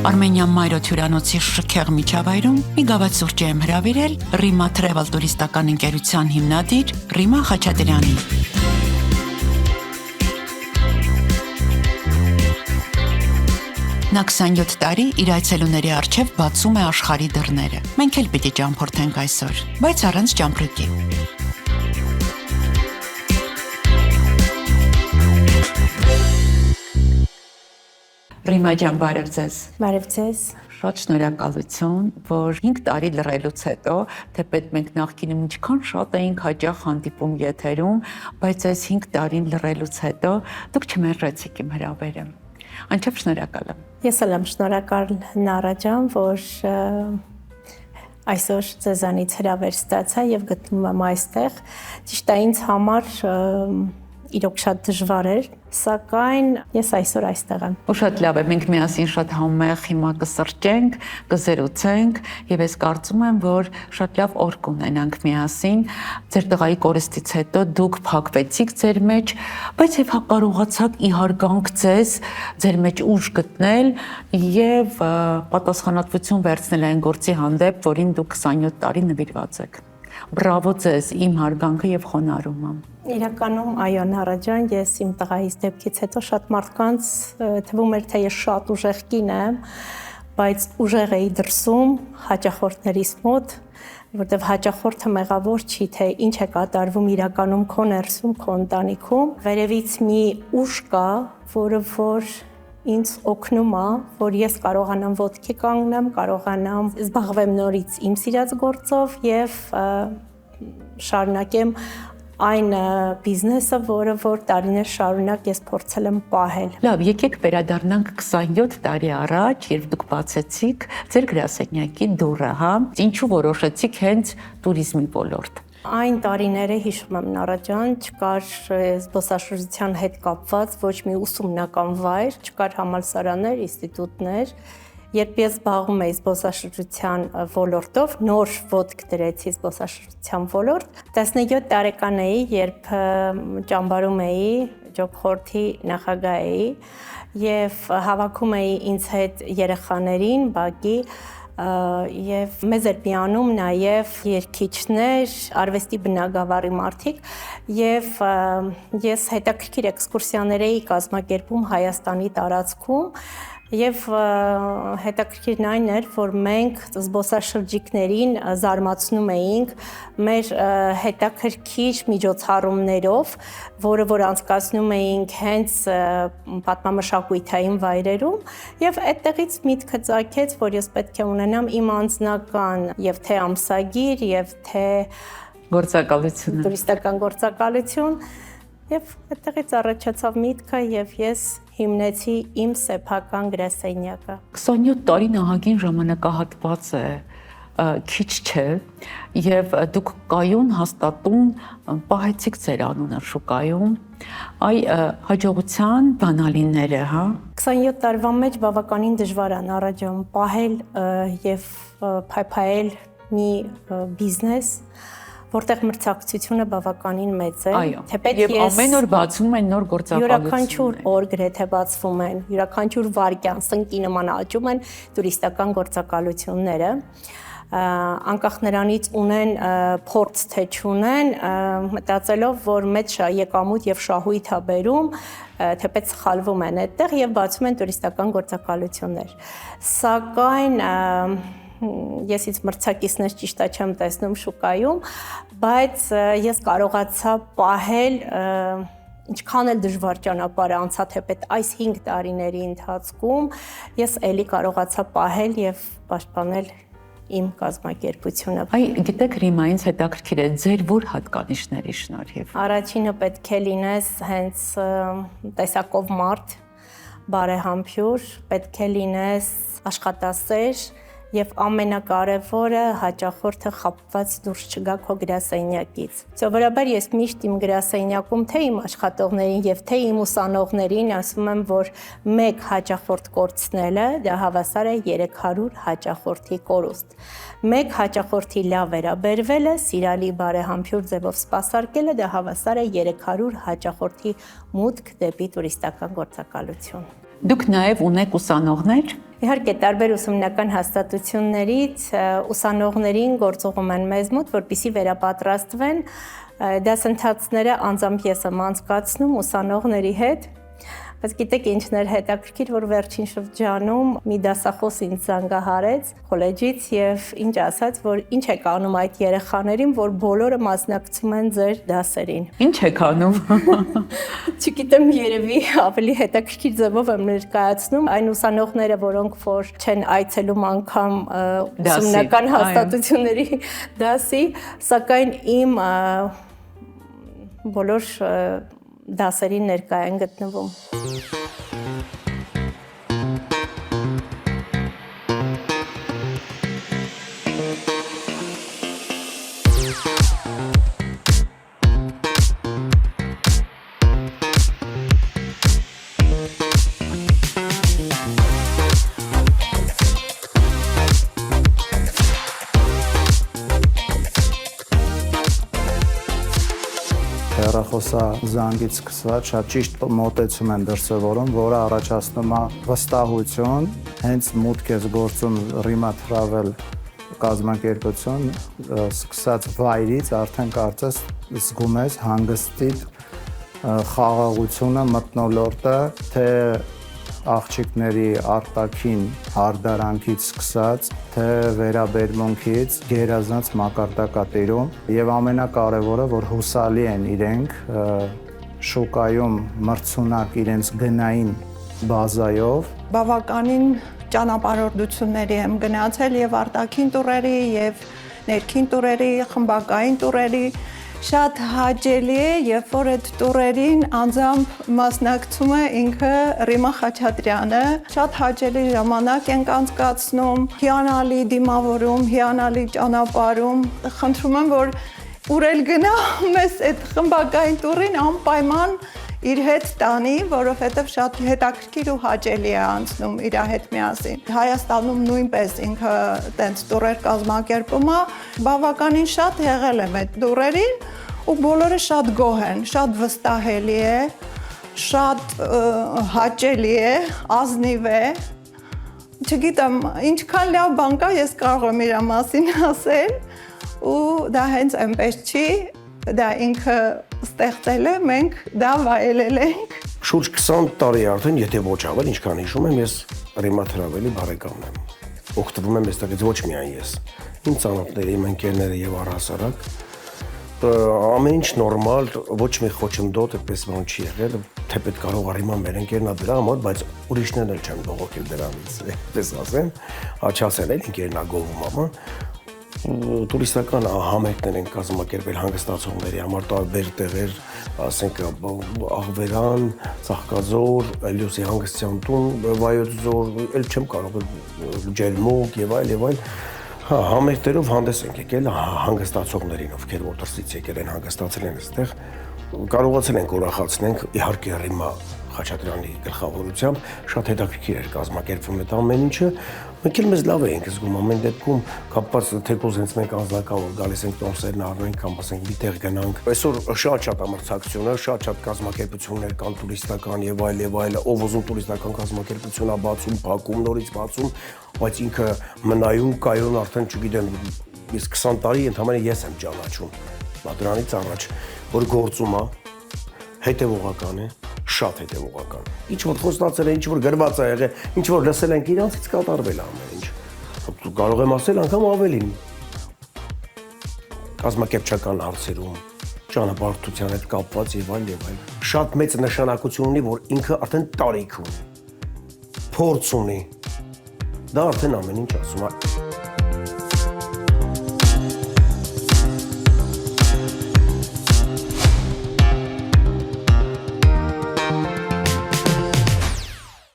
Armenian Mayrot հյուրանոցի շքեղ միջավայրում մի գավաթ սուրճ եմ հրավիրել Rima Travel տուրիստական ընկերության հիմնադիր Rima Խաչատրյանին։ Նա 27 տարի իր այցելուների առջև բացում է աշխարհի դռները։ Մենք էլ պիտի ճամփորդենք այսօր, բայց առանց ճամպրուկի։ Rima ջան, բարև ձեզ։ Բարև ձեզ։ Շատ շնորհակալություն, որ 5 տարի լռելուց հետո, թեպետ մենք նախկինում ինչքան շատ էինք հաճախ հանդիպում եթերում, բայց այս 5 տարին լռելուց հետո դուք չմերժեցիք իմ հրավերը։ Անչափ շնորհակալ եմ։ Ես էլ եմ շնորհակալ Նարա ջան, որ այսօր ձեզանից հրավեր ստացա եւ գտնում եմ այստեղ։ Ճիշտ է, ինձ համար իրոք շատ դժվար էր, սակայն ես այսօր այստեղ եմ։ Ու շատ լավ է, մենք միասին շատ համեղ հիմա կսրճենք, կզրուցենք եւ ես կարծում եմ, որ շատ լավ օր կունենանք միասին։ Ձեր տղայի կորստից հետո դուք փակվեցիք ձեր մեջ, բայց եւ կարողացաք իհարգանք ձեր մեջ ուժ գտնել եւ պատասխանատվություն վերցնել այն գործի հանդեպ, որին դուք 27 տարի նվիրված եք։ Բրավո ձեզ, իմ հարգանքը եւ խոնարհումը։ Իրականում այո, Նարա ջան, ես իմ տղայից դեպքից հետո շատ մարդկանց թվում էր, թե ես շատ ուժեղ կին եմ, բայց ուժեղ էի դրսում հաճախորդներիս մոտ, որտեղ հաճախորդը մեղավոր չի, թե ինչ է կատարվում իրականում քո ներսում, քո ընտանիքում։ Վերևից մի ուժ կա, որը որ ինձ օգնում է, որ ես կարողանամ ոտքի կանգնեմ, կարողանամ զբաղվեմ նորից իմ սիրած գործով եւ շարունակեմ այն բիզնեսը, որը որ տարիներ շարունակ ես փորձել եմ պահել։ Լավ, եկեք վերադառնանք 27 տարի առաջ, երբ դուք բացեցիք ձեր գրասենյակի դուռը, հա։ Ինչու որոշեցիք հենց տուրիզմի ոլորտ։ Այն տարիները հիշում եմ, Նարա ջան, չկար զբոսաշրջության հետ կապված ոչ մի ուսումնական վայր, չկար համալսարաններ, ինստիտուտներ։ Երբ ես զբաղվում էի զբոսաշրջության ոլորտով, նոր ոտք դրեցի զբոսաշրջության ոլորտ, 17 տարեկան էի, երբ ճամբարում էի, ջոկխորթի նախագահ էի եւ հավաքում էի ինձ հետ երեխաներին, բակի եւ մեզ էր միանում նաեւ երգիչներ, արվեստի բնագավառի մարդիկ եւ ես հետաքրքիր էքսկուրսիաներ էի կազմակերպում Հայաստանի տարածքում եւ հետաքրքիրն այն էր, որ մենք զբոսաշրջիկներին զարմացնում էինք մեր հետաքրքիր միջոցառումներով, որը որ անցկացնում էինք հենց պատմամշակութային վայրերում եւ այդտեղից միտքը ծագեց, որ ես պետք է ունենամ իմ անձնական եւ թե ամսագիր եւ թե գործակալությունը, տուրիստական գործակալություն եւ այդտեղից առաջացավ միտքը եւ ես հիմնեցի իմ սեփական գրասենյակը։ 27 տարի նահագին ժամանակահատված է, քիչ չէ, եւ դուք կայուն հաստատուն պահեցիք ձեր անունը շուկայում, այ հաջողության բանալիները, հա։ 27 տարվա մեջ բավականին դժվար է, Նարա ջան, պահել եւ փայփայել մի բիզնես, որտեղ մրցակցությունը բավականին մեծ է, թեպետ եւ ամեն օր բացվում են նոր գործակալություններ։ Յուրաքանչյուր օր գրեթե բացվում են, յուրաքանչյուր վայրկյան սնկի նման աճում են տուրիստական գործակալությունները, անկախ նրանից ունեն փորձ թե չունեն, մտածելով, որ մեծ եկամուտ եւ շահույթ է բերում, թեպետ սխալվում են այդտեղ եւ բացում են տուրիստական գործակալություններ։ Սակայն ես ինձ մրցակիցներ ճիշտ է չեմ տեսնում շուկայում, բայց ես կարողացա պահել ինչքան էլ դժվար ճանապարհ անցա, թեպետ այս 5 տարիների ընթացքում ես էլի կարողացա պահել եւ պաշտպանել իմ կազմակերպությունը։ Այ գիտեք, Ռիմա, ինձ հետաքրքիր է ձեր որ հատկանիշների շնորհիվ։ Առաջինը պետք է լինես հենց տեսակով մարդ, բարեհամբույր, պետք է լինես աշխատասեր եւ ամենակարևորը հաճախորդը խաբված դուրս չգա քո գրասենյակից։ Սովորաբար ես միշտ իմ գրասենյակում թե իմ աշխատողներին եւ թե իմ ուսանողներին ասում եմ, որ մեկ հաճախորդ կորցնելը դա հավասար է 300 հաճախորդի կորուստ։ Մեկ հաճախորդի լավ վերաբերվելը, սիրալի բարեհամբույր ձևով սպասարկելը դա հավասար է 300 հաճախորդի մուտք դեպի տուրիստական գործակալություն։ Դուք նաև ունեք ուսանողներ։ Իհարկե, տարբեր ուսումնական հաստատություններից ուսանողներին գործողում են մեզ մոտ, որպեսզի վերապատրաստվեն դասընթացները անձամբ ես եմ անցկացնում ուսանողների հետ։ Բայց գիտեք ինչն էր հետաքրքիր, որ վերջին շրջանում մի դասախոս ինձ զանգահարեց քոլեջից եւ ինչ ասաց, որ ինչ եք անում այդ երեխաներին, որ բոլորը մասնակցում են ձեր դասերին։ Ինչ եք անում։ Չգիտեմ, երևի ավելի հետաքրքիր ձևով եմ ներկայացնում այն ուսանողները, որոնք որ չեն այցելում անգամ ուսումնական հաստատությունների դասի, սակայն իմ բոլոր դասերին ներկա են գտնվում։ Հեռախոսազանգից սկսված շատ ճիշտ մոտեցում են դրսևորում, որը առաջացնում է վստահություն, հենց մուտք ես գործում Rima Travel կազմակերպություն, սկսած վայրից արդեն կարծես զգում ես հանգստիդ խաղաղությունը, մթնոլորտը, թե աղջիկների արտաքին հարդարանքից սկսած, թե վերաբերմունքից գերազանց մակարդակատիրում եւ ամենակարևորը, որ հուսալի են իրենք շուկայում մրցունակ իրենց գնային բազայով։ Բավականին ճանապարհորդությունների եմ գնացել եւ արտաքին տուրերի եւ ներքին տուրերի, խմբակային տուրերի շատ հաճելի է, երբ որ այդ տուրերին անձամբ մասնակցում է ինքը Ռիմա Խաչատրյանը, շատ հաճելի ժամանակ ենք անցկացնում, հիանալի դիմավորում, հիանալի ճանապարհում։ Խնդրում եմ, որ ուր էլ գնա, մեզ այդ խմբակային տուրին անպայման իր հետ տանի, որովհետև շատ հետաքրքիր ու հաճելի է անցնում իր հետ միասին։ Հայաստանում նույնպես ինքը տենց տուրեր կազմակերպում է, բավականին շատ եղել եմ այդ տուրերին ու բոլորը շատ գոհ են, շատ վստահելի է, շատ հաճելի է, ազնիվ է։ Չգիտեմ, ինչքան լավ բան կա, ես կարող եմ իր մասին ասել ու դա հենց այնպես չի, դա ինքը ստեղծել է, մենք դա վայելել ենք։ Շուրջ 20 տարի արդեն, եթե ոչ ավել, ինչքան հիշում եմ, ես Rima Travel-ի բարեկամն եմ։ Օգտվում եմ այստեղից ոչ միայն ես, իմ ծանոթները, իմ ընկերները եւ առհասարակ ամեն ինչ նորմալ, ոչ մի խոչընդոտ այդպես բան չի եղել, թեպետ կարող է Rima մեր ընկերն է դրա համար, բայց ուրիշներն էլ չեն բողոքել դրանից, այդպես ասեմ, հաճացել են ընկերն է գովում ամա։ Տուրիստական համերգներ են կազմակերպել հանգստացողների համար տարբեր տեղեր, ասենք Աղվերան, Ծաղկաձոր, Էլյոսի հանգստյան տուն, Վայոց ձոր, էլ չեմ կարող Ջերմուկ եւ այլ, համերգներով հանդես ենք եկել հանգստացողներին, ովքեր որ դրսից եկել են հանգստացել են այստեղ, կարողացել ենք ուրախացնենք, իհարկե Rima Խաչատրյանի գլխավորությամբ շատ հետաքրքիր էր կազմակերպվում այդ ամեն ինչը, մենք էլ մեզ լավ էինք զգում ամեն դեպքում, կապված թեկուզ հենց մենք անձնական որ գալիս ենք տոմսերն առնենք կամ ասենք մի տեղ գնանք։ Այսօր շատ ամրցակցություն է, շատ կազմակերպություններ կան տուրիստական եւ այլ, ով ուզում տուրիստական կազմակերպություն է բացում, փակում, նորից բացում, բայց ինքը մնայուն կայուն արդեն չգիտեմ, իսկ 20 տարի ընդհանրապես ես եմ ճանաչում։ Բա դրանից առաջ որ գործում է, հետևողական է, շատ հետևողական։ Ինչ որ խոստացել է, ինչ որ գրված է եղել, ինչ որ լսել ենք իրանցից կատարվել է ամեն ինչ։ Կարող եմ ասել անգամ ավելին։ Կազմակերպչական հարցերում, ճանապարհորդության հետ կապված եւ այլ։ Շատ մեծ նշանակություն ունի, որ ինքը արդեն տարիք ունի, փորձ ունի։ Դա արդեն ամեն ինչ ասում է։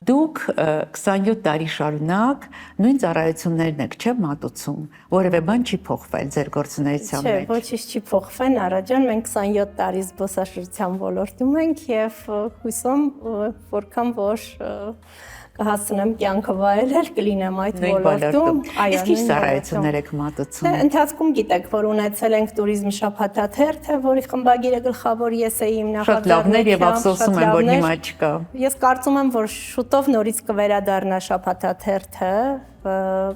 Դուք 27 տարի շարունակ նույն ծառայություններն եք, չէ՞, մատուցում, որևէ բան չի փոխվել ձեր գործունեության մեջ։ Չէ, ոչինչ չի փոխվել, Նարաջան, մենք 27 տարի զբոսաշրջության ոլորտում ենք եւ հույսում որքան որ կհասցնեմ կյանքը վայելել, կլինեմ այդ ոլորտում։ Իսկ ինչ ծառայություններ եք մատուցում։ Ընթացքում գիտեք, որ ունեցել ենք туриզմ շաբաթաթերթը, որի խմբագիրը գլխավոր ես էի իմ Շատ լավներ եւ ափսոսում եմ, որ հիմա չկա։ Ես կարծում եմ, որ շուտով նորից կվերադառնա շաբաթաթերթը,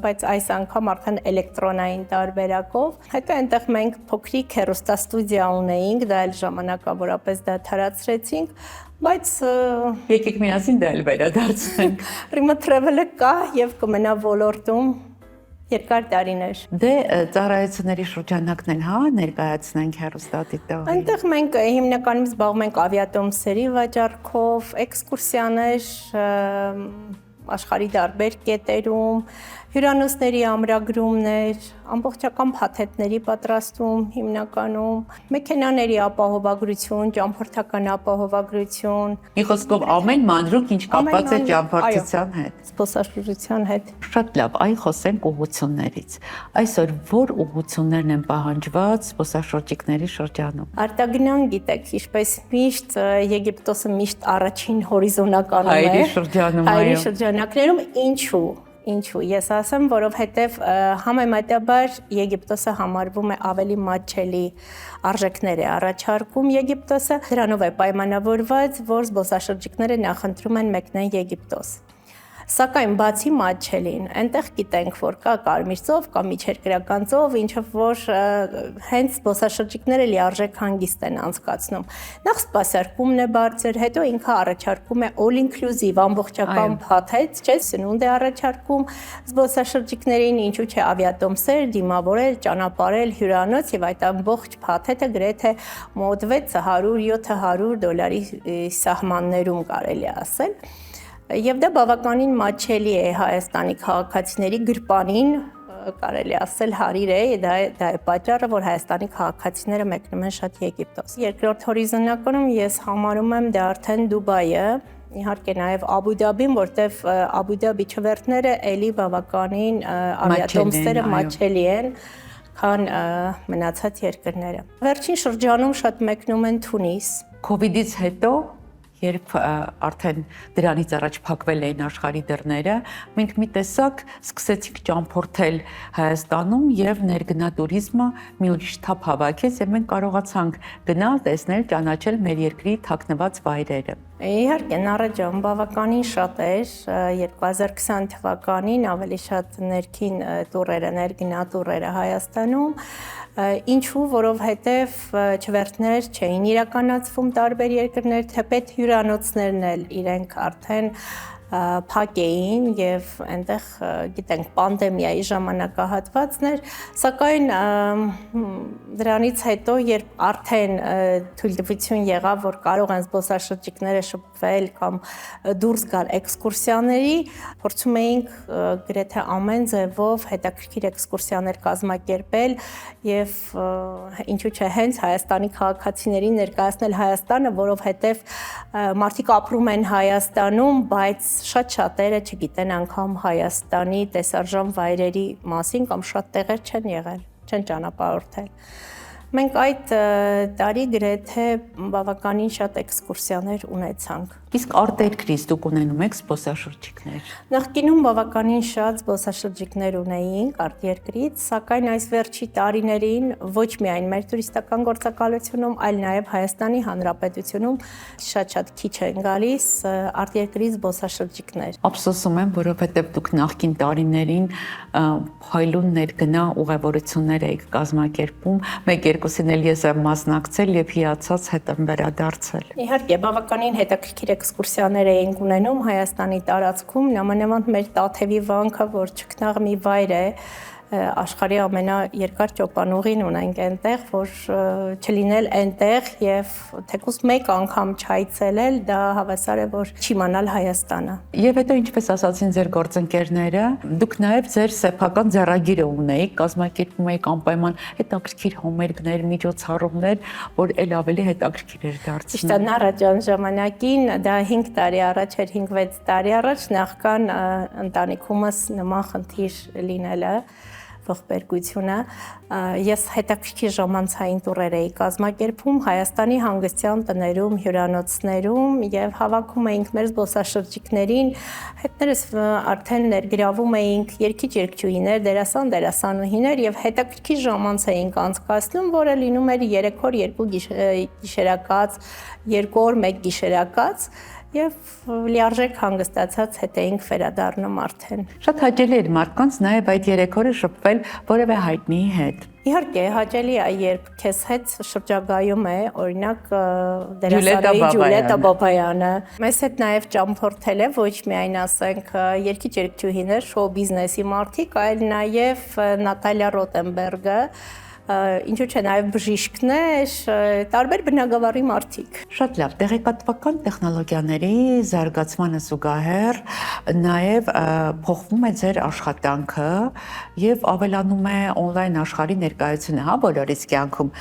բայց այս անգամ արդեն էլեկտրոնային տարբերակով։ Հետո այնտեղ մենք փոքրիկ հեռուստաստուդիա ունեինք, դա էլ ժամանակավորապես դադարեցրեցինք, բայց եկեք միասին դա էլ վերադարձնենք։ Remote travel-ը կա եւ կմնա ոլորտում երկար տարիներ։ Դե ծառայությունների շրջանակն են, հա, ներկայացնենք հեռուստադիտողին։ Այնտեղ մենք հիմնականում զբաղվում ենք ավիատոմսերի վաճառքով, էքսկուրսիաներ, աշխարհի տարբեր կետերում, հյուրանոցների ամրագրումներ, ամբողջական փաթեթների պատրաստում հիմնականում, մեքենաների ապահովագրություն, ճամփորդական ապահովագրություն։ Մի խոսքով ամեն մանրուք, ինչ կապված է ճամփորդության հետ, զբոսաշրջության հետ։ Շատ լավ, այ խոսենք ուղղություններից։ Այսօր որ ուղղություններն են պահանջված զբոսաշրջիկների շրջանում։ Արտագնան գիտեք, ինչպես միշտ Եգիպտոսը միշտ առաջին հորիզոնականում է։ Հայերի շրջանակներում Ինչու։ Ես ասեմ, որովհետև համեմատաբար Եգիպտոսը համարվում է ավելի մատչելի արժեքներ է առաջարկում Եգիպտոսը, դրանով է պայմանավորված, որ զբոսաշրջիկները նախընտրում են մեկնեն Եգիպտոս։ Սակայն բացի մատչելին, այնտեղ գիտենք, որ կա կարմիր ծով, կա միջերկրական ծով, ինչը որ հենց զբոսաշրջիկները լիարժեք հանգիստ են անցկացնում։ Նախ սպասարկումն է բարձր, հետո ինքը առաջարկում է all inclusive ամբողջական փաթեթ, չէ՞, սնունդ է առաջարկում զբոսաշրջիկներին, ինչու՞ չէ ավիատոմսեր, դիմավորել, ճանապարհել, հյուրանոց եւ այդ ամբողջ փաթեթը գրեթե մոտ $600-700 սահմաններում կարելի ասել։ Եվ դա բավականին մատչելի է Հայաստանի քաղաքացիների գրպանին, կարելի ասել հարիր է, դա է պատճառը, որ Հայաստանի քաղաքացիները մեկնում են շատ Եգիպտոս։ Երկրորդ հորիզոնականում ես համարում եմ դա արդեն Դուբայը, իհարկե նաև Աբու Դաբին, որտեվ Աբու Դաբի չվերթները էլի բավականին ավիատոմսերը մատչելի են, քան մնացած երկրները։ Վերջին շրջանում շատ մեկնում են Թունիս։ Կովիդից հետո երբ արդեն դրանից առաջ փակվել էին աշխարհի դռները, մենք մի տեսակ սկսեցինք ճամփորդել Հայաստանում եւ ներգնա туриզմը մի ուրիշ թափ հավաքեց եւ մենք կարողացանք գնալ, տեսնել, ճանաչել մեր երկրի թաքնված վայրերը։ Իհարկե, Նարաջան բավականին շատ էր 2020 թվականին ավելի շատ ներքին տուրերը, ներգնա տուրերը Հայաստանում, ինչու, որովհետև չվերթներ չէին իրականացվում տարբեր երկրներ, թեպետ հյուրանոցներն էլ իրենք արդեն փակ էին եւ այնտեղ գիտենք պանդեմիայի ժամանակահատվածն էր, սակայն դրանից հետո երբ արդեն թույլտվություն եղավ, որ կարող են զբոսաշրջիկները շփվել կամ դուրս գալ էքսկուրսիաների, փորձում էինք գրեթե ամեն ձևով հետաքրքիր էքսկուրսիաներ կազմակերպել եւ ինչու՞ չէ հենց Հայաստանի քաղաքացիներին ներկայացնել Հայաստանը, որովհետեւ մարդիկ ապրում են Հայաստանում, բայց շատ շատերը չգիտեն անգամ Հայաստանի տեսարժան վայրերի մասին կամ շատ տեղեր չեն եղել, չեն ճանապարհորդել։ Մենք այդ տարի գրեթե բավականին շատ էքսկուրսիաներ ունեցանք։ Իսկ արտերկրից դուք ունենում եք զբոսաշրջիկներ։ Նախկինում բավականին շատ զբոսաշրջիկներ ունեինք արտերկրից, սակայն այս վերջի տարիներին ոչ միայն մեր տուրիստական գործակալությունում, այլ նաև Հայաստանի Հանրապետությունում շատ քիչ են գալիս արտերկրի զբոսաշրջիկներ։ Ափսոսում եմ, որովհետև դուք նախկին տարիներին փայլուն ներգնա ուղևորություններ եք կազմակերպում, մեկ-երկուսին էլ ես եմ մասնակցել եւ հիացած հետ եմ վերադարձել։ Իհարկե, բավականին հետաքրքիր էքսկուրսիաներ էինք ունենում Հայաստանի տարածքում, նամանավանդ մեր Տաթևի վանքը, որ ճգնաղ մի վայր է, աշխարհի ամենաերկար ճոպանուղին ունենք այնտեղ, որ չլինել այնտեղ եւ թեկուզ մեկ անգամ չայցելել, դա հավասար է, որ չիմանալ Հայաստանը։ Եվ հետո ինչպես ասացին ձեր գործընկերները, դուք նաեւ ձեր սեփական ձեռագիրը ունեիք, կազմակերպում եք անպայման հետաքրքիր համերգներ, միջոցառումներ, որ ել ավելի հետաքրքիր էր դարձնում։ Ճիշտ է, Նարաջան ժամանակին, դա 5 տարի առաջ էր, 5-6 տարի առաջ նախքան ընտանիքումս նման խնդիր լինելը, ողբերգությունը, ես հետաքրքիր ժամանցային տուրեր էի կազմակերպում Հայաստանի հանգստյան տներում, հյուրանոցներում եւ հավաքում էինք մեր զբոսաշրջիկներին, հետներս արդեն ներգրավում էինք երգիչ-երգչուհիներ, դերասան, դերասանուհիներ եւ հետաքրքիր ժամանց էինք անցկացնում, որը լինում էր 3 օր 2 գիշերակաց, 2 օր 1 գիշերակաց եւ լիարժեք հանգստացած հետ էինք վերադառնում արդեն։ Շատ հաճելի էր մարդկանց նաև այդ 3 օրը շփվել որևէ հայտնիի հետ։ Իհարկե, հաճելի է, երբ քեզ հետ շրջագայում է, օրինակ դերասանուհի Ջուլիետա Բաբայանը։ Մեզ հետ նաև ճամփորդել է ոչ միայն ասենք երգիչ-երգչուհիներ, շոու բիզնեսի մարդիկ, այլ նաև Նատալիա Ռոտենբերգը, ինչու՞ չէ նաև բժիշկներ, տարբեր բնագավառի մարդիկ։ Շատ լավ, տեղեկատվական տեխնոլոգիաների զարգացմանը զուգահեռ նաև փոխվում է ձեր աշխատանքը եւ ավելանում է on-line աշխարհի ներկայությունը, հա, բոլորիս կյանքում։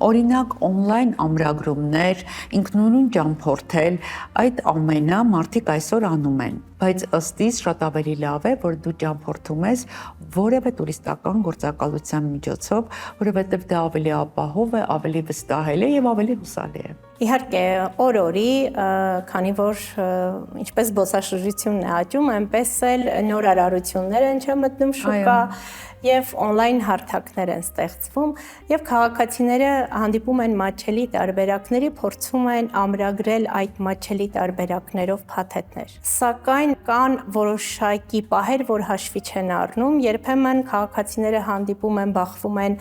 Օրինակ, on-line ամրագրումներ, ինքնուրույն ճամփորդել, այդ ամենը մարդիկ այսօր անում են, բայց ըստ իս շատ ավելի լավ է, որ դու ճամփորդում ես որևէ տուրիստական գործակալության միջոցով, որովհետև դա ավելի ապահով է, ավելի վստահելի եւ ավելի հուսալի է։ Իհարկե, օր-օրի, քանի որ ինչպես զբոսաշրջությունն է աճում, այնպես էլ նոր արարություններ են մտնում շուկա եւ on-line հարթակներ են ստեղծվում եւ քաղաքացիները հանդիպում են մատչելի տարբերակների, փորձում են ամրագրել այդ մատչելի տարբերակներով փաթեթներ։ Սակայն կան որոշակի պահեր, որ հաշվի չեն առնում, երբեմն քաղաքացիները հանդիպում են, բախվում են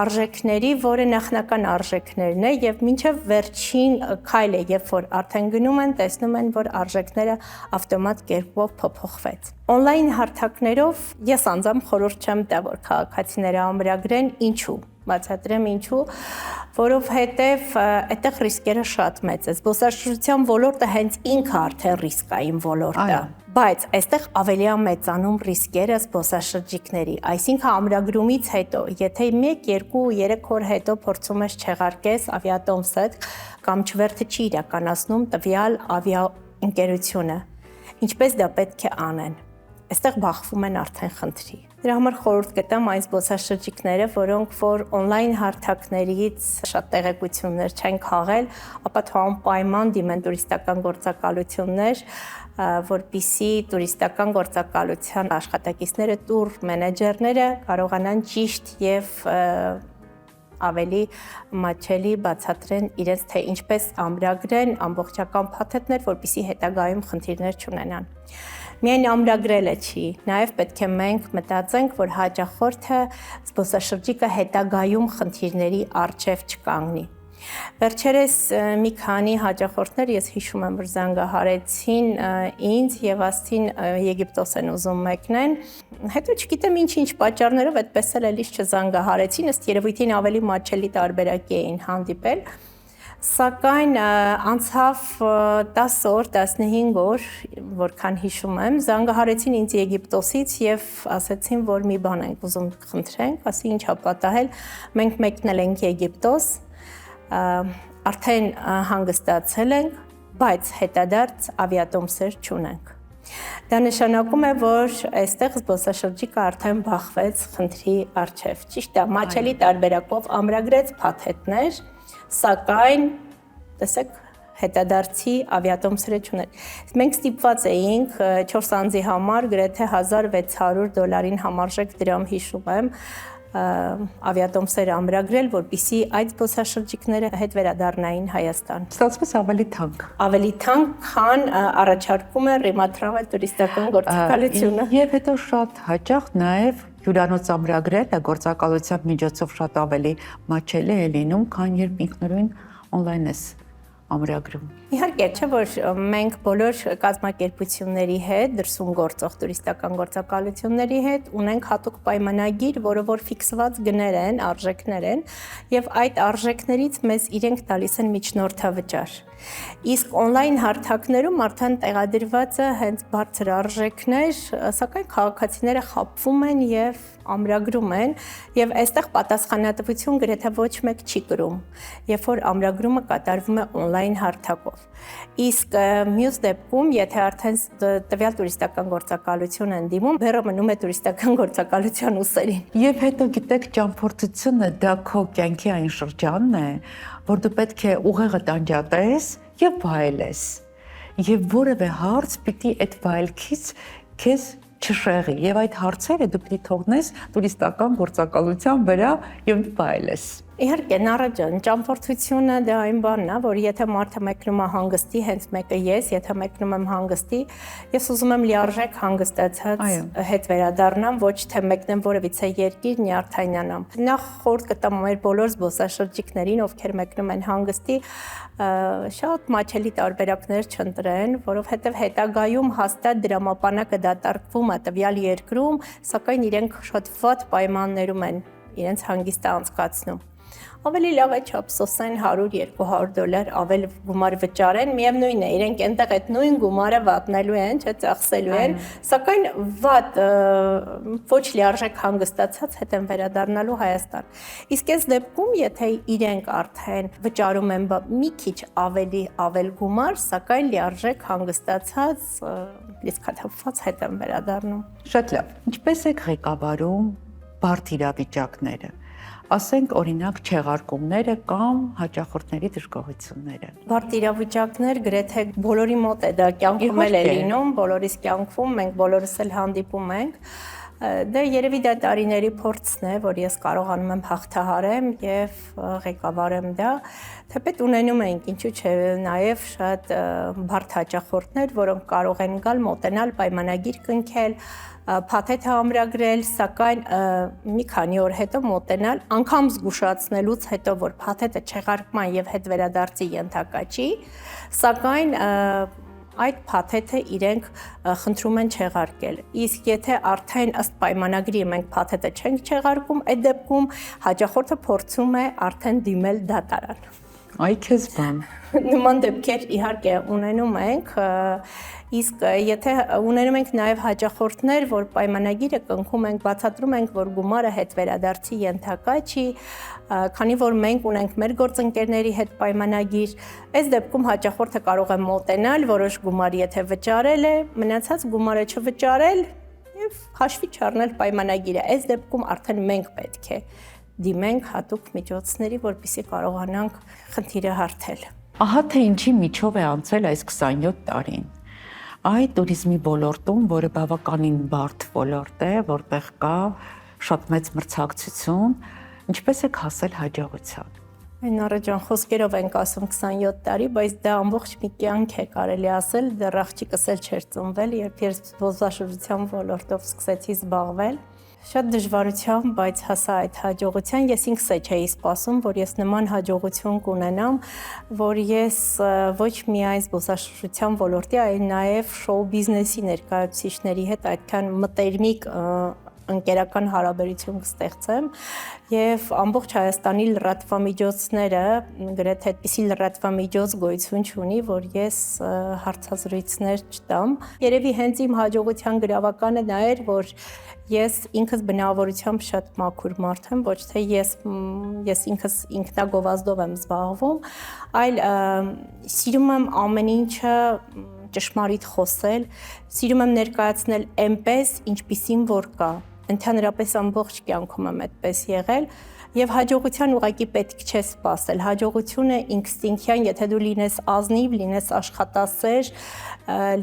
արժեքների, որը նախնական արժեքներն է եւ մինչեւ վերջին քայլը, երբ որ արդեն գնում են, տեսնում են, որ արժեքները ավտոմատ կերպով փոփոխվեց։ On-line հարթակներով ես անձամբ խորհուրդ չեմ տա, որ քաղաքացիները ամրագրեն, ինչու։ Բացատրեմ ինչու, որովհետև այդտեղ ռիսկերը շատ մեծ է։ Զբոսաշրջության ոլորտը հենց ինքը արդեն ռիսկային ոլորտ է, բայց այստեղ ավելի է մեծանում ռիսկերը զբոսաշրջիկների։ Այսինքն ամրագրումից հետո, եթե 1, 2, 3 օր հետո փորձում ես չեղարկես ավիատոմսդ կամ չվերթը չի իրականացնում տվյալ ավիաընկերությունը, ինչպես դա պետք է անեն։ Այստեղ բախվում են արդեն խնդրի։ Դրա համար խորհուրդ կտամ այն զբոսաշրջիկները, որոնք որ on-line հարթակներից շատ տեղեկություններ չեն քաղել, ապա թող անպայման դիմեն տուրիստական գործակալություններ, որպեսզի տուրիստական գործակալության աշխատակիցները, տուր մենեջերները կարողանան ճիշտ եւ ավելի մատչելի բացատրեն իրենց թե ինչպես ամրագրեն ամբողջական փաթեթներ, որպեսզի հետագայում խնդիրներ չունենան։ Միայն ամրագրելը չի, նաև պետք է մենք մտածենք, որ հաճախորդը զբոսաշրջիկը հետագայում խնդիրների առջև չկանգնի։ Վերջերս մի քանի հաճախորդներ ես հիշում եմ, որ զանգահարեցին ինձ եւ ասցին Եգիպտոս են ուզում մեկնեն։ Հետո չգիտեմ ինչ պատճառներով այդպես էլ էլի չզանգահարեցին, ըստ երևույթին ավելի մատչելի տարբերակի էին հանդիպել։ Սակայն անցավ 10 օր, 15 օր, որքան հիշում եմ, զանգահարեցին ինձ Եգիպտոսից եւ ասացին, որ մի բան ենք ուզում խնդրենք, ասի ինչա պատահել, մենք մեկնել ենք Եգիպտոս, արդեն հանգստացել ենք, բայց հետադարձ ավիատոմսեր չունենք։ Դա նշանակում է, որ այստեղ զբոսաշրջիկը արդեն բախվեց խնդրի առջև։ Ճիշտ է, մատչելի տարբերակով ամրագրեց փաթեթներ, սակայն տեսեք հետադարձի ավիատոմսերը չուներ։ Մենք ստիպված էինք 4 անձի համար գրեթե $1600 համարժեք դրամ հիշում եմ ավիատոմսեր ամրագրել, որպեսզի այդ զբոսաշրջիկները հետ վերադառնային Հայաստան։ Ստացվեց ավելի թանկ։ Ավելի թանկ, քան առաջարկում է Rima Travel տուրիստական գործակալությունը։ Եվ հետո շատ հաճախ նաև հյուրանոց ամրագրելը գործակալության միջոցով շատ ավելի մատչելի է լինում, քան երբ ինքնուրույն on-line ես ամրագրում։ Իհարկե, չէ՞ որ մենք բոլոր կազմակերպությունների հետ, դրսում գործող տուրիստական գործակալությունների հետ ունենք հատուկ պայմանագիր, որը որ ֆիքսված գներ են, արժեքներ են, եւ այդ արժեքներից մեզ իրենք տալիս են միջնորդավճար։ Իսկ on-line հարթակներում արդեն տեղադրված է հենց բարձր արժեքներ, սակայն քաղաքացիները խաբվում են եւ ամրագրում են, եւ այստեղ պատասխանատվություն գրեթե ոչ մեկ չի կրում, երբ որ ամրագրումը կատարվում է on-line հարթակով։ Իսկ մյուս դեպքում, եթե արդեն տվյալ տուրիստական գործակալություն են դիմում, բեռը մնում է տուրիստական գործակալության ուսերին։ Եվ հետո գիտեք, ճամփորդությունը դա քո կյանքի այն շրջանն է, որ դու պետք է ուղեղը տանջատես եւ վայելես։ Եվ որևէ հարց պիտի այդ վայելքից քեզ չշեղի, եւ այդ հարցերը դու պիտի թողնես տուրիստական գործակալության վրա եւ վայելես։ Իհարկե, Նորա ջան, ճամփորդությունը դա այն բանն է, որ եթե մարդը մեկնում է հանգստի, հենց մեկը ես, եթե մեկնում եմ հանգստի, ես ուզում եմ լիարժեք հանգստացած հետ վերադառնամ, ոչ թե մեկնեմ որևիցե երկիր, նյարդայնանամ։ Նախ խորհուրդ կտամ մեր բոլոր զբոսաշրջիկներին, ովքեր մեկնում են հանգստի, շատ մաչելի տարբերակներ չընտրեն, որովհետև հետագայում հաստատ դրամապանակը դատարկվում է տվյալ երկրում, սակայն իրենք շատ վատ պայմաններում են իրենց հանգիստը անցկացնում։ Ավելի լավ է չափսոսեն $100-200 ավել գումար վճարեն, միևնույն է, իրենք այնտեղ այդ նույն գումարը վատնելու են, չէ, ծախսելու են, սակայն վատ ոչ լիարժեք հանգստացած հետ են վերադառնալու Հայաստան։ Իսկ այս դեպքում, եթե իրենք արդեն վճարում են մի քիչ ավել գումար, սակայն լիարժեք հանգստացած, լիցքաթափված հետ են վերադառնում։ Շատ լավ։ Ինչպես եք ղեկավարում բարդ իրավիճակները։ Ասենք օրինակ չեղարկումները կամ հաճախորդների դժգոհությունները։ Բարդ իրավիճակներ գրեթե բոլորի մոտ է դա կյանքում էլ է լինում, բոլորիս կյանքում մենք բոլորս էլ հանդիպում ենք։ Դա երևի դա տարիների փորձն է, որ ես կարողանում եմ հաղթահարեմ եւ ղեկավարեմ դա։ Թեպետ ունենում ենք, ինչու՞ չէ, նաեւ շատ բարդ հաճախորդներ, որոնք կարող են գալ, մոտենալ, պայմանագիր կնքել, փաթեթ ամրագրել, սակայն մի քանի օր հետո մոտենալ, անգամ զգուշացնելուց հետո, որ փաթեթը չեղարկման եւ հետ վերադարձի ենթակա չի, սակայն այդ փաթեթը իրենք խնդրում են չեղարկել։ Իսկ եթե արդեն ըստ պայմանագրի մենք փաթեթը չենք չեղարկում, այդ դեպքում հաճախորդը փորձում է արդեն դիմել դատարան։ Այ քեզ բան։ Նման դեպքեր իհարկե ունենում ենք, իսկ եթե ունենում ենք նաև հաճախորդներ, որ պայմանագիրը կնքում ենք, բացատրում ենք, որ գումարը հետ վերադարձի ենթակա չի, քանի որ մենք ունենք մեր գործընկերների հետ պայմանագիր, այս դեպքում հաճախորդը կարող է մոտենալ, որոշ գումար եթե վճարել է, մնացած գումարը չվճարել եւ հաշվի չառնել պայմանագիրը։ Այս դեպքում արդեն մենք պետք է դիմենք հատուկ միջոցների, որպեսզի կարողանանք խնդիրը հարթել։ Ահա թե ինչի միջով է անցել այս 27 տարին։ Այդ տուրիզմի ոլորտում, որը բավականին բարդ ոլորտ է, որտեղ կա շատ մեծ մրցակցություն, ինչպես եք հասել հաջողության։ Նորա ջան, խոսքերով ենք ասում 27 տարի, բայց դա ամբողջ մի կյանք է կարելի ասել, դեռ աղջիկս էլ չէր ծնվել, երբ ես զբոսաշրջության ոլորտով սկսեցի զբաղվել։ Շատ դժվարությամբ, բայց հասա այդ հաջողության, ես ինքս չէի սպասում, որ ես նման հաջողություն կունենամ, որ ես ոչ միայն զբոսաշրջության ոլորտի, այլ նաև շոու բիզնեսի ներկայացուցիչների հետ այդքան մտերմիկ ընկերական հարաբերություն կստեղծեմ եւ ամբողջ Հայաստանի լրատվամիջոցները գրեթե այդպիսի լրատվամիջոց գոյություն չունի, որ ես հարցազրույցներ չտամ։ Երևի հենց իմ հաջողության գրավականը նա էր, որ ես ինքս բնավորությամբ շատ մաքուր մարդ եմ, ոչ թե ես ինքս ինքնագովազդով եմ զբաղվում, այլ սիրում եմ ամեն ինչը ճշմարիտ խոսել, սիրում եմ ներկայացնել այնպես, ինչպիսին որ կա։ Ընդհանրապես ամբողջ կյանքում եմ այդպես եղել եւ հաջողության ուղղակի պետք չէ սպասել։ Հաջողությունը ինստինկտյան, եթե դու լինես ազնիվ, լինես աշխատասեր,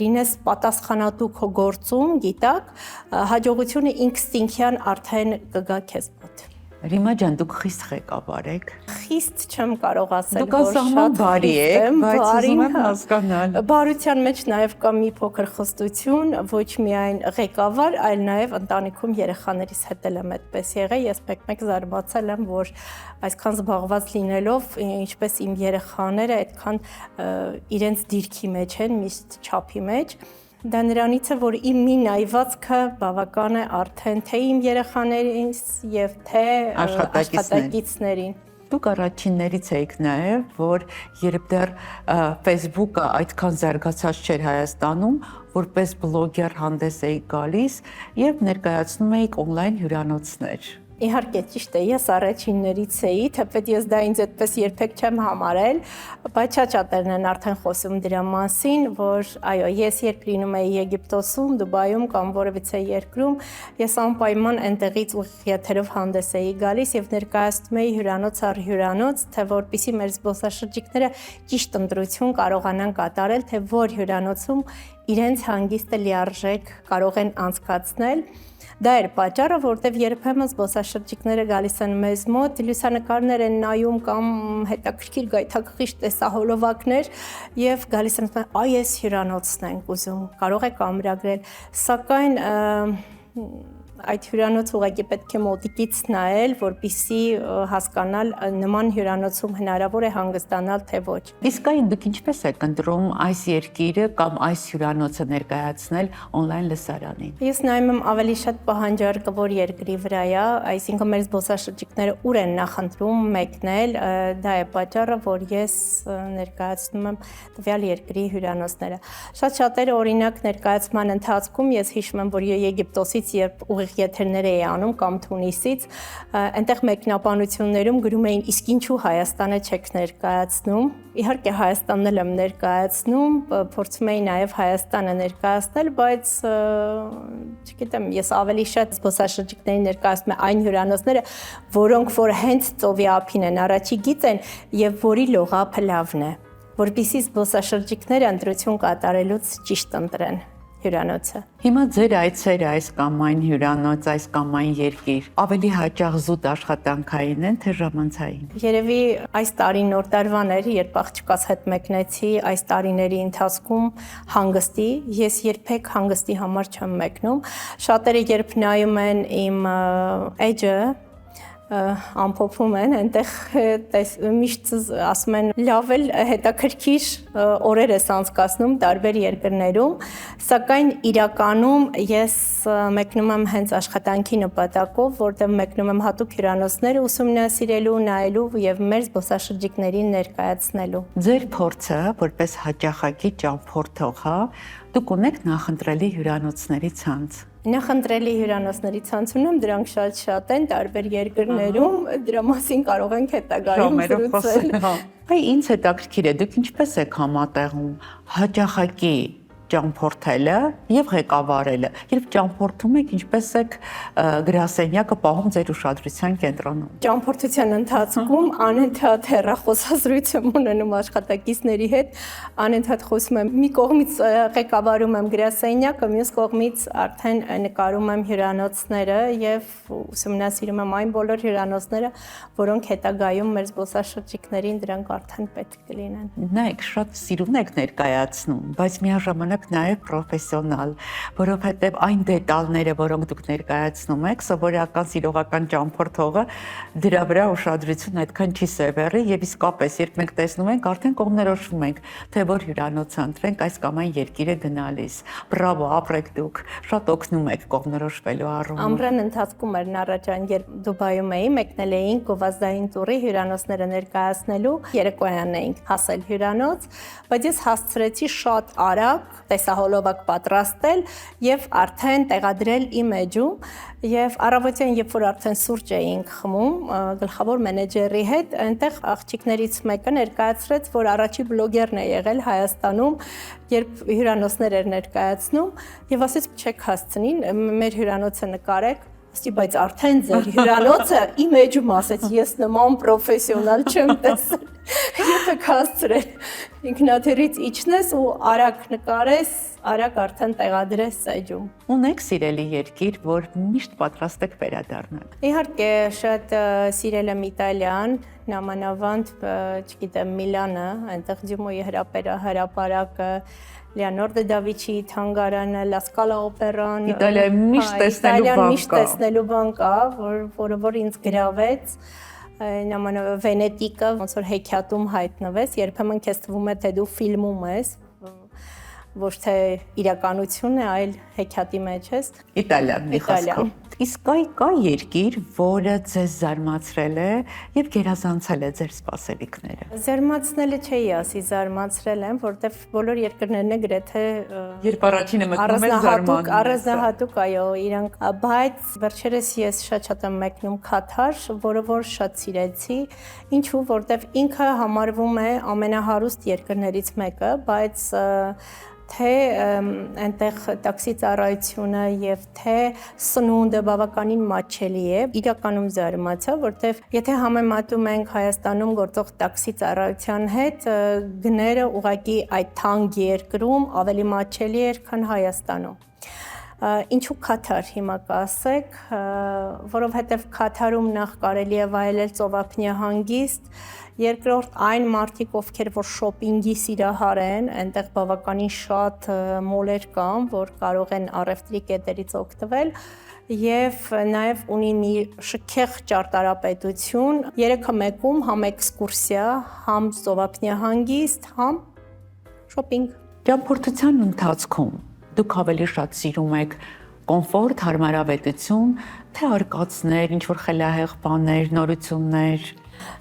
լինես պատասխանատու քո գործում, գիտակ, հաջողությունը ինստինկտյան արդեն կգա քեզ մոտ։ Ռիմա ջան, դուք խիստ ղեկավար եք։ Խիստ չեմ կարող ասել, որ շատ բարի եք, բայց ուզում եմ հասկանալ։ Բարության մեջ նաև կա մի փոքր խստություն, ոչ միայն ղեկավար, այլ նաև ընտանիքում երեխաներիս հետ եմ այդպես եղել։ Ես մեկ-մեկ զարմացել եմ, որ այսքան զբաղված լինելով, ինչպես իմ երեխաները այդքան իրենց դիրքի մեջ են, միշտ չափի մեջ։ Դա նրանից է, որ իմ մի նայվածքը բավական է արդեն թե իմ երեխաներից եւ թե աշխատակիցներին։ Դուք առաջիններից եք նաև, որ երբ դեռ Facebook-ը այդքան զարգացած չէր Հայաստանում, որպես բլոգեր հանդես էիք գալիս եւ ներկայացնում էիք on-line հյուրանոցներ։ Իհարկե ճիշտ է, ես առաջիններից էի, թեպետ ես դա ինձ այդպես երբեք չեմ համարել, բայց շատ-շատերն են արդեն խոսում դրա մասին, որ այո, ես երբ լինում էի Եգիպտոսում, Դուբայում կամ որևիցե երկրում, ես անպայման այնտեղից ուղիղ եթերով հանդես էի գալիս եւ ներկայացնում էի հյուրանոց առ հյուրանոց, թե որպեսզի մեր զբոսաշրջիկները ճիշտ ընտրություն կարողանան կատարել, թե որ հյուրանոցում իրենց հանգիստը լիարժեք կարող են անցկացնել։ Դա էր պատճառը, որտեղ երբեմն զբոսաշրջիկները գալիս են մեզ մոտ, լուսանկարներ են նայում կամ հետաքրքիր գայթակղիչ տեսահոլովակներ եւ գալիս են ասում, այ այս հյուրանոցն ենք ուզում, կարող եք ամրագրել, սակայն այդ հյուրանոց ուղղակի պետք է մոտիկից նայել, որպեսզի հասկանալ նման հյուրանոցում հնարավոր է հանգստանալ թե ոչ։ Իսկ այն դուք ինչպես եք ընտրում այս երկիրը կամ այս հյուրանոցը ներկայացնել on-line լսարանին։ Ես նայում եմ ավելի շատ պահանջարկավոր երկրի վրա է, այսինքն մեր զբոսաշրջիկները ուր են նախընտրում մեկնել, դա է պատճառը, որ ես ներկայացնում եմ տվյալ երկրի հյուրանոցները։ Շատ-շատերը օրինակ ներկայացման ընթացքում ես հիշում եմ, որ Եգիպտոսից երբ ուղիղ եթերներ էի անում կամ Թունիսից, այնտեղ մեկնաբանություններում գրում էին իսկ ինչու Հայաստանը չեք ներկայացնում։ Իհարկե Հայաստանն էլ եմ ներկայացնում, փորձում էի նաև Հայաստանը ներկայացնել, բայց չգիտեմ, ես ավելի շատ զբոսաշրջիկների ներկայացնում եմ այն հյուրանոցները, որոնք որ հենց ծովի ափին են, առաջի գիծ են եւ որի լողափը լավն է, որպեսզի զբոսաշրջիկները ընտրություն կատարելուց ճիշտ ընտրեն հյուրանոցը։ Հիմա ձեր այցերը այս կամ այն հյուրանոց, այս կամ այն երկիր ավելի հաճախ զուտ աշխատանքային են, թե ժամանցային։ Երևի այս տարի նոր տարվան էր, երբ աղջկաս հետ մեկնեցի, այս տարիների ընթացքում հանգստի, ես երբեք հանգստի համար չեմ մեկնում։ Շատերը երբ նայում են իմ էջը, ամփոփում են, այնտեղ միշտ ասում են լավ էլ հետաքրքիր օրեր ես անցկացնում տարբեր երկրներում, սակայն իրականում ես մեկնում եմ հենց աշխատանքի նպատակով, որտեղ մեկնում եմ հատուկ հյուրանոցները ուսումնասիրելու, նայելու եւ մեր զբոսաշրջիկներին ներկայացնելու։ Ձեր փորձը որպես հաճախակի ճամփորդող, դուք ունեք նախընտրելի հյուրանոցների ցանց։ Նախընտրելի հյուրանոցների ցանց ունեմ, դրանք շատ են տարբեր երկրներում, դրա մասին կարող ենք հետագայում զրուցել։ Այ ինձ հետաքրքիր է, դուք ինչպես եք համատեղում հաճախակի ճամփորդելը եւ ղեկավարելը, երբ ճամփորդում եք, ինչպես եք գրասենյակը պահում ձեր ուշադրության կենտրոնում։ Ճամփորդության ընթացքում անընդհատ հեռախոսազրույց եմ ունենում աշխատակիցների հետ, անընդհատ խոսում եմ, մի կողմից ղեկավարում եմ գրասենյակը, մյուս կողմից արդեն նկարում եմ հյուրանոցները եւ ուսումնասիրում եմ այն բոլոր հյուրանոցները, որոնք հետագայում մեր զբոսաշրջիկներին դրանք արդեն պետք կլինեն։ Նայեք, շատ սիրուն եք ներկայացնում, բայց միաժամանակ նաև պրոֆեսիոնալ, որովհետև այն դետալները, որոնք դուք ներկայացնում եք, սովորական սիրողական ճամփորդողը դրա վրա ուշադրություն այդքան չի սևեռի եւ իսկապես երբ մենք տեսնում ենք, արդեն կողմնորոշվում ենք, թե որ հյուրանոց ընտրենք այս կամ այն երկիրը գնալիս։ Բրավո, ապրեք դուք, շատ օգնում եք կողմնորոշվելու առումով։ Ամռան ընթացքում էր Նարաջան, երբ Դուբայում էի, մեկնել էինք գովազդային տուրի հյուրանոցները ներկայացնելու, երեկոյան էինք հասել հյուրանոց, բայց ես հասցրեցի շատ արագ տեսահոլովակ պատրաստել եւ արդեն տեղադրել իմ էջում եւ առավոտյան երբ որ արդեն սուրճ էինք խմում գլխավոր մենեջերի հետ, այնտեղ աղջիկներից մեկը ներկայացրեց, որ առաջի բլոգերն է եղել Հայաստանում, երբ հյուրանոցներ էր ներկայացնում եւ ասեց չեք հասցնի, մեր հյուրանոցը նկարեք, ասի բայց արդեն ձեր հյուրանոցը իմ էջում ասեց, ես նման պրոֆեսիոնալ չեմ տեսել։ Երբ հասցրել ինքնաթիռից իջնես ու արագ նկարես, արագ արդեն տեղադրես էջում։ Ունեք սիրելի երկիր, որ միշտ պատրաստ եք վերադառնալ։ Իհարկե, շատ սիրել եմ Իտալիան, նամանավանդ, չգիտեմ, Միլանը, այնտեղ Ջիմոյի հրապարակը, Լեոնարդո դա Վինչի թանգարանը, Լա Սկալա օպերան։ Իտալիայում միշտ տեսնելու բան կա, որը ինձ գրավեց։ Նամանավանդ Վենետիկը, ոնց որ հեքիաթում հայտնվեց, երբեմն քեզ թվում է, թե դու ֆիլմում ես, ոչ թե իրականություն է, այլ հեքիաթի մեջ ես։ Իտալիան մի խոսքով։ Իսկ կա երկիր, որը ձեզ զարմացրել է եւ գերազանցել է ձեր սպասելիքները։ Զարմացնելը չէի ասի, զարմացրել եմ, որտեվ բոլոր երկրներն է գրեթե Երբ առաջինը մտնում է զարմանում։ առանձնահատուկ, այո, իրանք, բայց վերջերս ես շատ եմ մեկնում Քաթար, որը որ շատ սիրեցի, ինչու, որտեվ ինքը համարվում է ամենահարուստ երկրներից մեկը, բայց թե այնտեղ տաքսի ծառայությունը եւ թե սնունդը բավականին մատչելի է, իրականում զարմացա, որտեվ եթե համեմատում ենք Հայաստանում գործող տաքսի ծառայության հետ, գները ուղղակի այդ թանկ երկրում ավելի մատչելի էր, քան Հայաստանում։ Ինչու Քաթար հիմա կասեք, որովհետև Քաթարում նախ կարելի է վայելել ծովափնյա հանգիստ, երկրորդ այն մարդիկ, ովքեր որ շոփինգի սիրահար են, այնտեղ բավականին շատ մոլեր կան, որ կարող են առևտրի կետերից օգտվել եւ նաեւ ունի մի շքեղ ճարտարապետություն, 3-1-ում համ էքսկուրսիա, համ ծովափնյա հանգիստ, համ շոփինգ։ Ճամփորդության ընթացքում դուք ավելի շատ սիրում եք կոմֆորտ, հարմարավետություն, թե արկածներ, ինչ որ խելահեղ բաներ, նորություններ։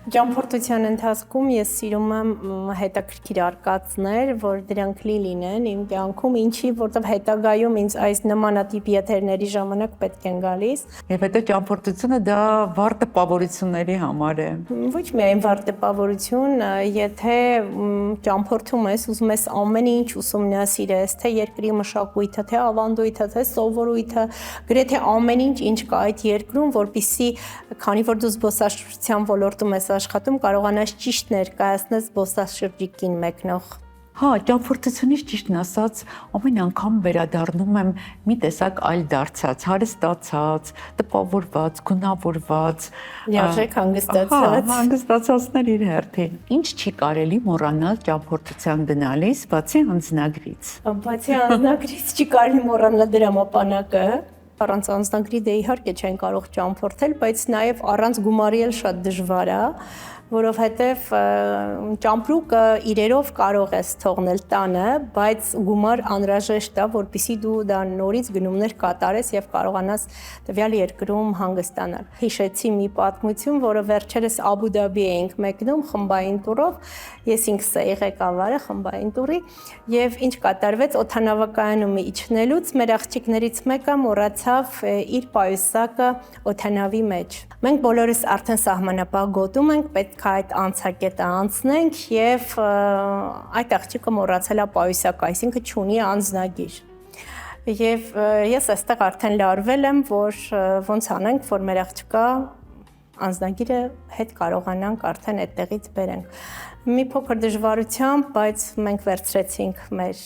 Ճամփորդության ընթացքում ես սիրում եմ հետաքրքիր արկածներ, որ դրանք լինեն իմ կյանքում, ինչի, որտեղ հետագայում ինձ այս նմանատիպ եթերների ժամանակ պետք են գալիս։ Եվ հետո ճամփորդությունը դա վառ տպավորությունների համար է։ Ոչ միայն վառ տպավորություն, եթե ճամփորդում ես, ուզում ես ամեն ինչ ուսումնասիրես, թե երկրի մշակույթը, թե ավանդույթը, թե սովորույթը, գրեթե ամեն ինչ, ինչ կա այդ երկրում, որպեսզի քանի որ դու զբոսաշրջության ոլորտում ես աշխատում, կարողանաս ճիշտ ներկայացնել զբոսաշրջիկին մեկնող։ Հա, ճամփորդությունից ճիշտն ասած, ամեն անգամ վերադառնում եմ մի տեսակ այլ դարձած, հարստացած, տպավորված, գունավորված, լիարժեք հանգստացած։ Հանգստացածներ իր հերթին։ Ինչ չի կարելի մոռանալ ճամփորդության գնալիս, բացի անձնագրից։ Բացի անձնագրից չի կարելի մոռանալ դրամապանակը։ Առանց անձնագրի դե իհարկե չեն կարող ճամփորդել, բայց նաև առանց գումարի էլ շատ դժվար է, որովհետև ճամպրուկը իրերով կարող ես թողնել տանը, բայց գումար անհրաժեշտ է, որպեսզի դու դա նորից գնումներ կատարես եւ կարողանաս տվյալ երկրում հանգստանալ։ Հիշեցի մի պատմություն, որը վերջերս Աբու Դաբի էինք մեկնում խմբային տուրով, ես ինքս էի ղեկավարը խմբային տուրի եւ ինչ կատարվեց օդանավակայանում իջնելուց մեր աղջիկներից մեկը մոռացավ իր պայուսակը օդանավի մեջ։ Մենք բոլորս արդեն սահմանապահ գոտում ենք, պետք է այդ անցակետը անցնենք եւ այդ աղջիկը մոռացել է պայուսակը, այսինքն չունի անձնագիր։ Եվ ես այստեղ արդեն լարվել եմ, որ ոնց անենք, որ մեր աղջիկա անձնագիրը հետ կարողանանք արդեն այդտեղից բերենք։ Մի փոքր դժվարությամբ, բայց մենք վերցրեցինք մեր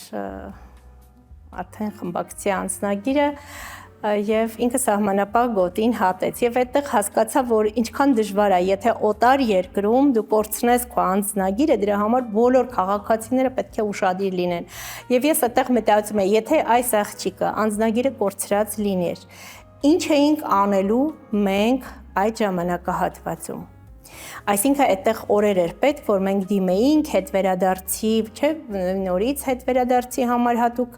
արդեն խմբակցի անձնագիրը եւ ինքը սահմանապահ գոտին հատեց եւ այդտեղ հասկացա, որ ինչքան դժվար է, եթե օտար երկրում դու կորցնես քո անձնագիրը, դրա համար բոլոր քաղաքացիները պետք է ուշադիր լինեն։ Եվ ես այդտեղ մտածում եմ, եթե այս աղջիկը անձնագիրը կորցրած լիներ, ինչ էինք անելու մենք այդ ժամանակահատվածում։ Այսինքն այդտեղ օրեր էր պետք, որ մենք դիմեինք հետ վերադարձի, չէ, նորից հետ վերադարձի համար հատուկ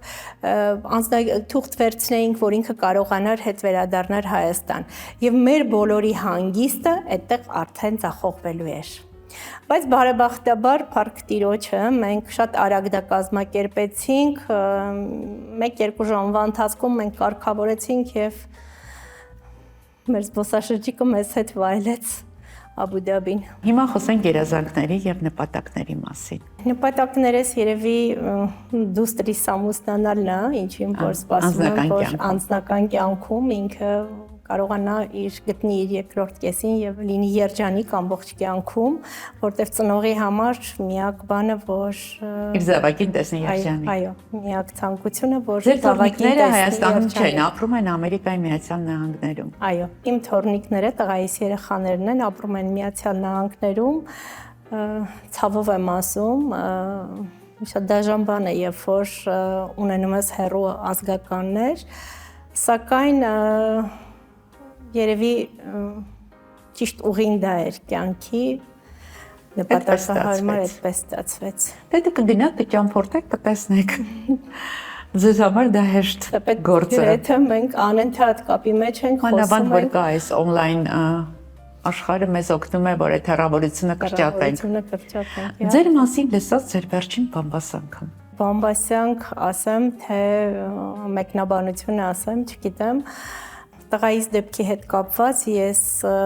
անձնաթուղթ վերցնեինք, որ ինքը կարողանար հետ վերադառնալ Հայաստան։ Եվ մեր բոլորի հանգիստը այդտեղ արդեն ձախողվելու էր։ Բայց բարեբախտաբար Փառք Տիրոջը մենք շատ արագ դա կազմակերպեցինք, 1-2 ժամվա ընթացքում մենք կարգավորեցինք եւ մեր զբոսաշրջիկը մեզ հետ վայելեց Աբու Դաբին։ Հիմա խոսենք գերազանքների եւ նպատակների մասին։ Նպատակներս երևի դուստրի ամուսնանալն է, ինչին որ սպասում եմ, որ անձնական կյանքում ինքը կարողանա գտնի իր երկրորդ կեսին եւ լինի երջանիկ ամբողջ կյանքում, որտեղ ծնողի համար միակ բանը, որ իր զավակին տեսնի երջանիկ։ Այո, միակ ցանկությունը, որ զավակները Հայաստանում չեն, ապրում են Ամերիկայի Միացյալ Նահանգներում։ Այո, իմ թորնիկները, տղայիս երեխաներն են, ապրում են Միացյալ Նահանգներում, ցավով եմ ասում, շատ դաժան բան է, երբ որ ունենում ես հեռու ազգականներ, սակայն երևի ճիշտ ուղին դա էր կյանքի նպատակահարմար այդպես ստացվեց։ Դե կգնաք, կճամփորդեք, կտեսնեք։ Ձեզ համար դա հեշտ գործ է։ Գրեթե մենք անընդհատ կապի մեջ ենք, Մանավանդ որ ենք։ կա այս on-line աշխարհը մեզ օգնում է, որ այդ հեռավորությունը կրճատենք։ Կրճատենք։ Ձեր մասին լսած ձեր վերջին բամբասանքը։ Բամբասյանք ասեմ, թե մեկնաբանությունը ասեմ, չգիտեմ։ Տղայիս դեպքի հետ կապված ես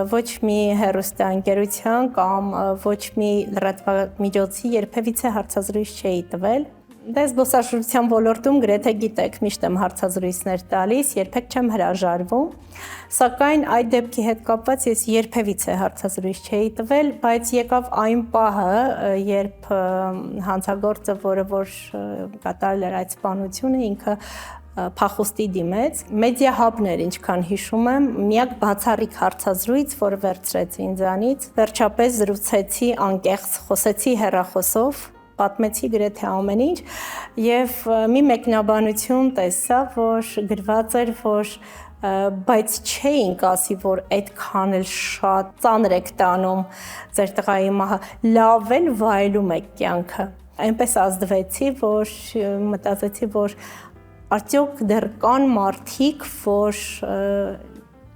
ոչ մի հեռուստաընկերության կամ ոչ մի լրատվամիջոցի երբևիցե հարցազրույց չէի տվել։ Դա զբոսաշրջության ոլորտում գրեթե գիտեք, միշտ եմ հարցազրույցներ տալիս, երբեք չեմ հրաժարվում, սակայն այդ դեպքի հետ կապված ես երբևիցե հարցազրույց չէի տվել, բայց եկավ այն պահը, երբ հանցագործը, որը որ կատարել էր այդ սպանությունը, ինքը փախուստի դիմեց, մեդիա հաբներ, ինչքան հիշում եմ, միակ բացառիկ հարցազրույց, որը վերցրեց ինձանից, վերջապես զրուցեցի անկեղծ, խոսեցի հեռախոսով, պատմեցի գրեթե ամեն ինչ եւ մի մեկնաբանություն տեսա, որ գրված էր, որ բայց չէինք ասի, որ այդքան էլ շատ ծանր եք տանում ձեր տղայի մահը, լավ էլ վայելում եք կյանքը։ Այնպես ազդվեցի, որ մտածեցի, որ արդյոք դեռ կան մարդիկ, որ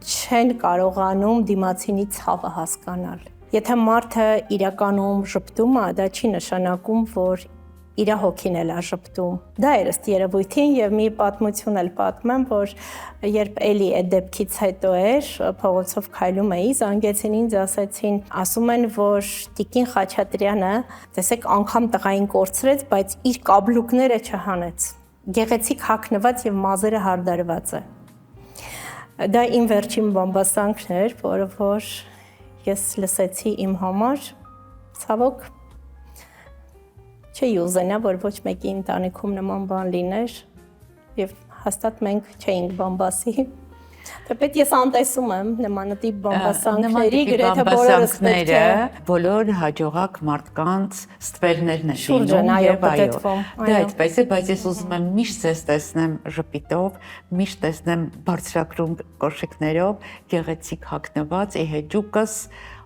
չեն կարողանում դիմացինի ցավը հասկանալ։ Եթե մարդը իրականում ժպտում է, դա չի նշանակում, որ իր հոգին էլ է ժպտում։ Դա էր ըստ երևույթին եւ մի պատմություն էլ պատմեմ, որ երբ էլի այդ դեպքից հետո էր, փողոցով քայլում էի, զանգեցին ինձ, ասեցին, ասում են, որ Տիկին Խաչատրյանը, տեսեք, անգամ տղային կորցրեց, բայց իր կաբլուկները չհանեց։ Գեղեցիկ հագնված եւ մազերը հարդարված է։ Դա իմ վերջին բամբասանքն էր, որը որ ես լսեցի իմ համար, ցավոք չի ուզենա, որ ոչ մեկի ընտանիքում նման բան լիներ եւ հաստատ մենք չէինք բամբասի։ Թեպետ ես անտեսում եմ նմանատիպ բամբասանքների, գրեթե բոլորս պետք է բոլոր հաջողակ մարդկանց ստվերներն են շուրջը եւ այո։ այո։ Դա այդպես է, բայց ես ուզում եմ միշտ ձեզ տեսնեմ ժպիտով, միշտ տեսնեմ բարձրակրում կոշիկներով, գեղեցիկ հագնված, էհեջուկս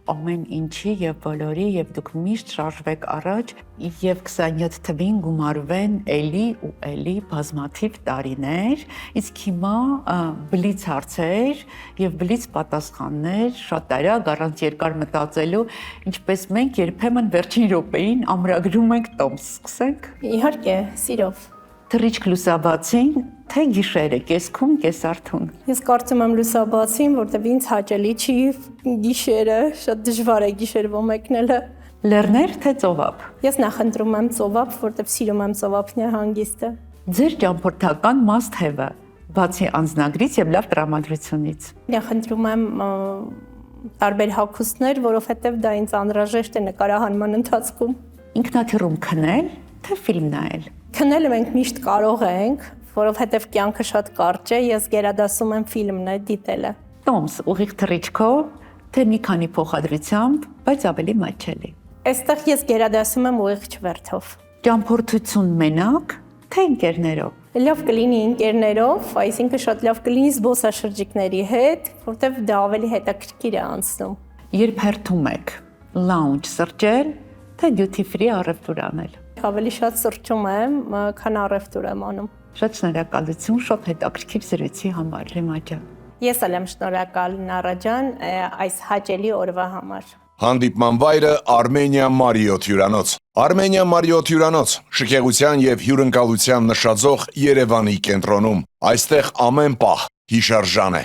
ամեն ինչի եւ բոլորի եւ դուք միշտ շարժվեք առաջ եւ 27 թվին գումարվեն էլի ու էլի բազմաթիվ տարիներ, իսկ հիմա բլից հարցեր եւ բլից պատասխաններ, շատ արագ առանց երկար մտածելու, ինչպես մենք երբեմն վերջին րոպեին ամրագրում ենք տոմս, սկսենք։ Իհարկե, սիրով։ Թռիչք լուսաբացին, թե գիշերը, կեսքում, կեսարթուն։ Ես կարծում եմ լուսաբացին, որտեվ ինձ հաճելի չի գիշերը, շատ դժվար է գիշերվա մեկնելը։ Լեռներ, թե ծովափ։ Ես նախընտրում եմ ծովափ, որտեվ սիրում եմ ծովափնյա հանգիստը։ Ձեր ճամփորդական must-have-ը, բացի անձնագրից եւ լավ տրամադրությունից։ Նախընտրում եմ տարբեր հագուստներ, որովհետեւ դա ինձ անհրաժեշտ է նկարահանման ընթացքում։ Ինքնաթիռում քնել, թե ֆիլմ նայել։ Քնելը մենք միշտ կարող ենք, որովհետև կյանքը շատ կարճ է, ես գերադասում եմ ֆիլմն է, դիտելը։ Տոմս, ուղիղ թռիչքով, թե մի քանի փոխադրությամբ, բայց ավելի մատչելի։ Այստեղ ես գերադասում եմ ուղիղ չվերթով։ Ճամփորդություն մենակ, թե ընկերներով։ Լավ կլինի ընկերներով, այսինքն շատ լավ կլինի զբոսաշրջիկների հետ, որտեվ դա ավելի հետաքրքիր է անցնում։ Երբ հերթում եք, lounge սրճել, թե duty free առևտուր անել։ Ավելի շատ սրճում եմ, քան առևտուր եմ անում։ Շատ շնորհակալություն շատ հետաքրքիր զրույցի համար, Ռիմա ջան։ Ես էլ եմ շնորհակալ Նարա ջան այս հաճելի օրվա համար։ Հանդիպման վայրը Armenia Marriott հյուրանոց։ Armenia Marriott հյուրանոց, շքեղության եւ հյուրընկալության նշաձող Երևանի կենտրոնում։ Այստեղ ամեն պահ հիշարժան է։